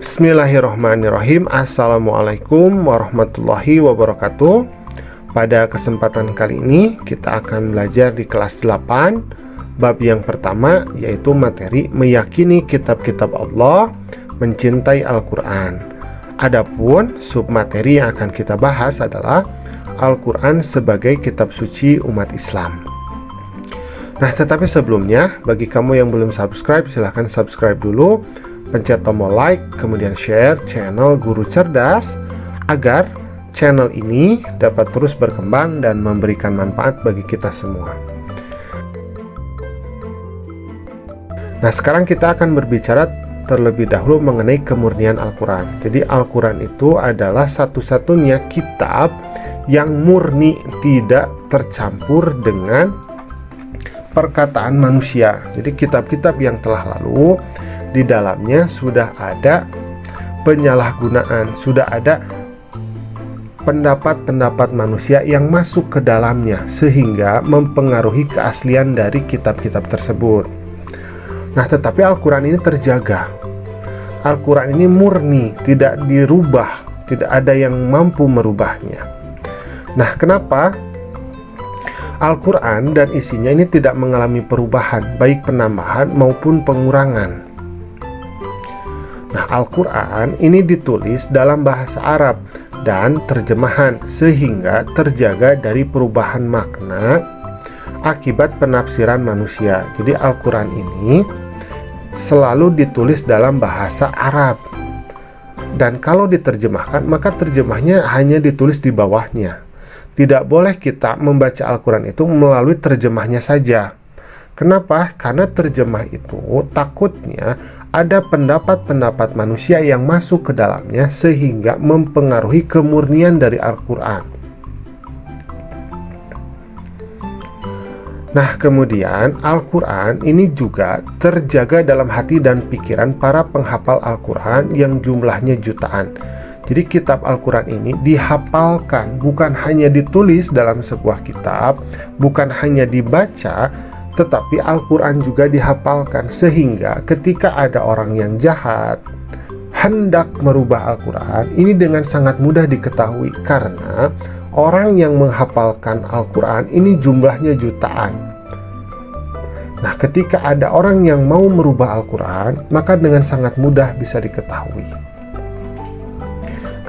Bismillahirrahmanirrahim. Assalamualaikum warahmatullahi wabarakatuh. Pada kesempatan kali ini kita akan belajar di kelas 8 bab yang pertama, yaitu materi meyakini kitab-kitab Allah, mencintai Al-Quran. Adapun submateri yang akan kita bahas adalah Al-Quran sebagai kitab suci umat Islam. Nah, tetapi sebelumnya, bagi kamu yang belum subscribe, silahkan subscribe dulu, pencet tombol like, kemudian share channel Guru Cerdas agar channel ini dapat terus berkembang dan memberikan manfaat bagi kita semua. Nah, sekarang kita akan berbicara terlebih dahulu mengenai kemurnian Al-Quran. Jadi Al-Quran itu adalah satu-satunya kitab yang murni, tidak tercampur dengan perkataan manusia. Jadi kitab-kitab yang telah lalu, di dalamnya sudah ada penyalahgunaan, sudah ada pendapat-pendapat manusia yang masuk ke dalamnya sehingga mempengaruhi keaslian dari kitab-kitab tersebut. Nah, tetapi Al-Quran ini terjaga. Al-Quran ini murni, tidak dirubah, tidak ada yang mampu merubahnya. Nah, kenapa Al-Quran dan isinya ini tidak mengalami perubahan, baik penambahan maupun pengurangan? Nah, Al-Quran ini ditulis dalam bahasa Arab dan terjemahan sehingga terjaga dari perubahan makna akibat penafsiran manusia. Jadi Al-Quran ini selalu ditulis dalam bahasa Arab, dan kalau diterjemahkan maka terjemahnya hanya ditulis di bawahnya. Tidak boleh kita membaca Al-Quran itu melalui terjemahnya saja. Kenapa? Karena terjemah itu takutnya ada pendapat-pendapat manusia yang masuk ke dalamnya sehingga mempengaruhi kemurnian dari Al-Quran. Nah, kemudian Al-Quran ini juga terjaga dalam hati dan pikiran para penghafal Al-Quran yang jumlahnya jutaan. Jadi kitab Al-Quran ini dihafalkan, bukan hanya ditulis dalam sebuah kitab, bukan hanya dibaca, tetapi Al-Quran juga dihafalkan sehingga ketika ada orang yang jahat hendak merubah Al-Quran, ini dengan sangat mudah diketahui karena orang yang menghafalkan Al-Quran ini jumlahnya jutaan. Nah, ketika ada orang yang mau merubah Al-Quran, maka dengan sangat mudah bisa diketahui.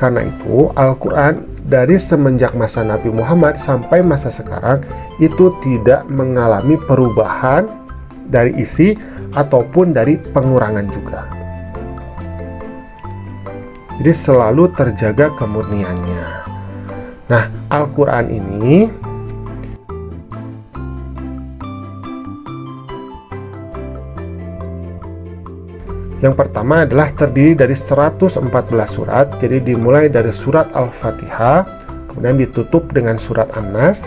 Karena itu Al-Quran dari semenjak masa Nabi Muhammad sampai masa sekarang itu tidak mengalami perubahan dari isi ataupun dari pengurangan juga. Jadi selalu terjaga kemurniannya. Nah, Al-Quran ini yang pertama adalah terdiri dari 114 surat. Jadi dimulai dari surat Al-Fatihah, kemudian ditutup dengan surat An-Nas.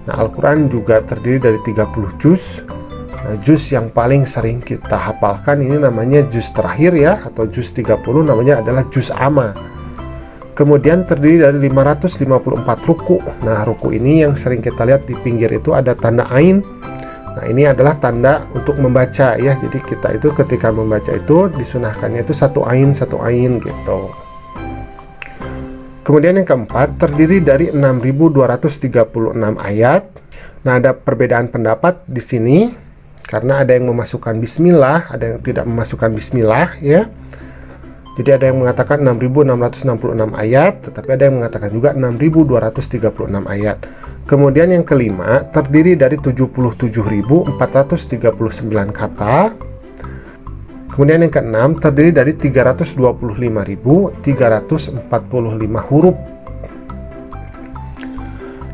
Nah, Al-Quran juga terdiri dari 30 juz. Nah, juz yang paling sering kita hafalkan ini namanya juz terakhir ya, atau juz 30 namanya adalah juz amma. Kemudian terdiri dari 554 ruku. Nah, ruku ini yang sering kita lihat di pinggir itu ada tanda ain. Nah, ini adalah tanda untuk membaca ya. Jadi kita itu ketika membaca itu disunahkannya itu satu ain gitu. Kemudian yang keempat terdiri dari 6.236 ayat. Nah, ada perbedaan pendapat di sini karena ada yang memasukkan bismillah, ada yang tidak memasukkan bismillah ya. Jadi ada yang mengatakan 6.666 ayat, tetapi ada yang mengatakan juga 6.236 ayat. Kemudian yang kelima terdiri dari 77.439 kata. Kemudian yang keenam terdiri dari 325.345 huruf.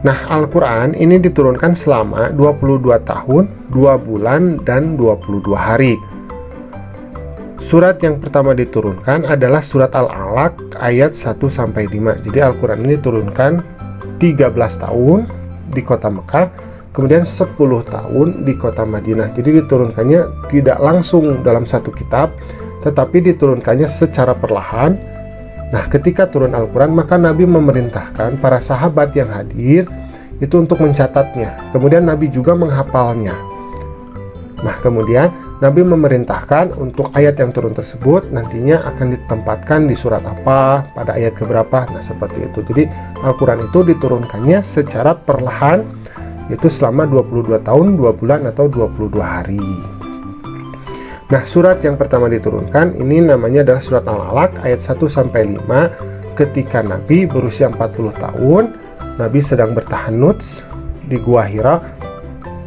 Nah, Al-Quran ini diturunkan selama 22 tahun, 2 bulan, dan 22 hari. Surat yang pertama diturunkan adalah surat Al-Alaq ayat 1-5. Jadi Al-Quran ini diturunkan 13 tahun di kota Mekah, kemudian 10 tahun di kota Madinah. Jadi diturunkannya tidak langsung dalam satu kitab, tetapi diturunkannya secara perlahan. Nah, ketika turun Al-Quran, maka Nabi memerintahkan para sahabat yang hadir itu untuk mencatatnya. Kemudian Nabi juga menghafalnya. Nah, kemudian Nabi memerintahkan untuk ayat yang turun tersebut nantinya akan ditempatkan di surat apa, pada ayat keberapa. Nah, seperti itu. Jadi Al-Quran itu diturunkannya secara perlahan, yaitu selama 22 tahun, 2 bulan atau 22 hari. Nah, surat yang pertama diturunkan ini namanya adalah surat Al-Alaq ayat 1-5. Ketika Nabi berusia 40 tahun, Nabi sedang bertahanuts di Gua Hira.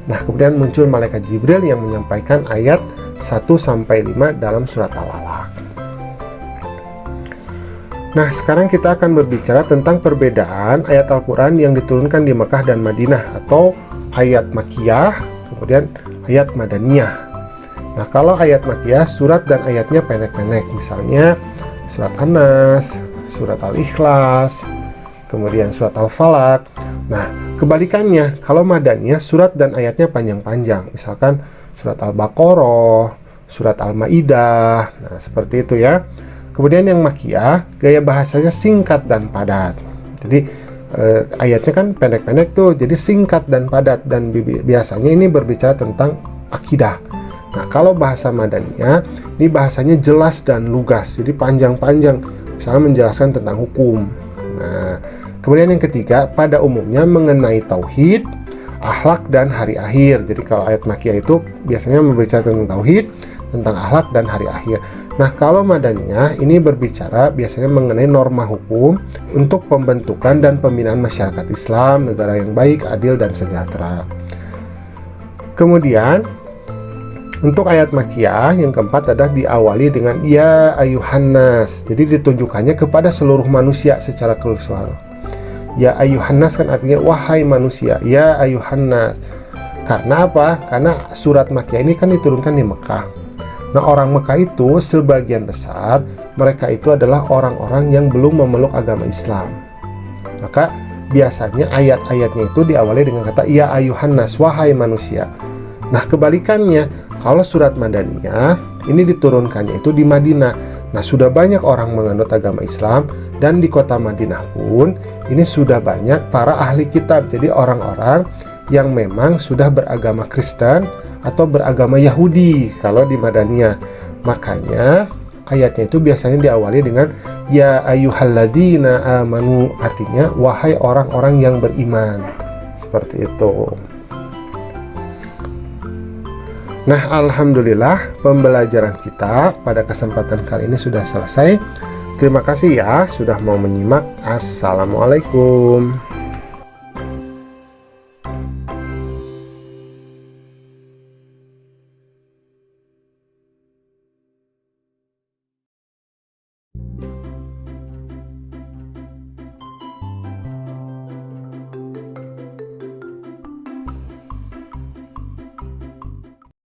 Nah, kemudian muncul malaikat Jibril yang menyampaikan ayat 1-5 dalam surat Al-Alaq. Nah, sekarang kita akan berbicara tentang perbedaan ayat Al-Quran yang diturunkan di Mekah dan Madinah, atau ayat Makkiyah, kemudian ayat Madaniyah. Nah, kalau ayat Makkiyah, surat dan ayatnya pendek-pendek, misalnya surat An-Nas, surat Al-Ikhlas, kemudian surat Al-Falaq. Nah, kebalikannya, kalau Madaniyah, surat dan ayatnya panjang-panjang, misalkan surat Al-Baqarah, surat Al-Maidah. Nah, seperti itu ya. Kemudian yang Makkiyah, gaya bahasanya singkat dan padat. Jadi ayatnya kan pendek-pendek tuh, jadi singkat dan padat, dan biasanya ini berbicara tentang akidah. Nah, kalau bahasa Madaniyah, ini bahasanya jelas dan lugas, jadi panjang-panjang, misalnya menjelaskan tentang hukum. Nah, kemudian yang ketiga, pada umumnya mengenai tauhid, akhlak, dan hari akhir. Jadi kalau ayat Makkiyah itu biasanya berbicara tentang tauhid, tentang akhlak, dan hari akhir. Nah, kalau Madaniyah ini berbicara biasanya mengenai norma hukum untuk pembentukan dan pembinaan masyarakat Islam, negara yang baik, adil, dan sejahtera. Kemudian untuk ayat Makkiyah yang keempat adalah diawali dengan ya ayuhannas. Jadi ditunjukkannya kepada seluruh manusia secara keseluruhan. Ya ayuhannas kan artinya wahai manusia, ya ayuhannas. Karena apa? Karena surat Makkiyah ini kan diturunkan di Mekah. Nah, orang Mekah itu sebagian besar mereka itu adalah orang-orang yang belum memeluk agama Islam. Maka biasanya ayat-ayatnya itu diawali dengan kata ya ayuhannas, wahai manusia. Nah, kebalikannya, kalau surat Madaniyah ini diturunkannya itu di Madinah. Nah, sudah banyak orang menganut agama Islam, dan di kota Madinah pun ini sudah banyak para ahli kitab. Jadi orang-orang yang memang sudah beragama Kristen atau beragama Yahudi kalau di Madaniyah. Makanya ayatnya itu biasanya diawali dengan ya ayyuhalladzina amanu, artinya wahai orang-orang yang beriman. Seperti itu. Nah, alhamdulillah pembelajaran kita pada kesempatan kali ini sudah selesai. Terima kasih ya sudah mau menyimak. Assalamualaikum.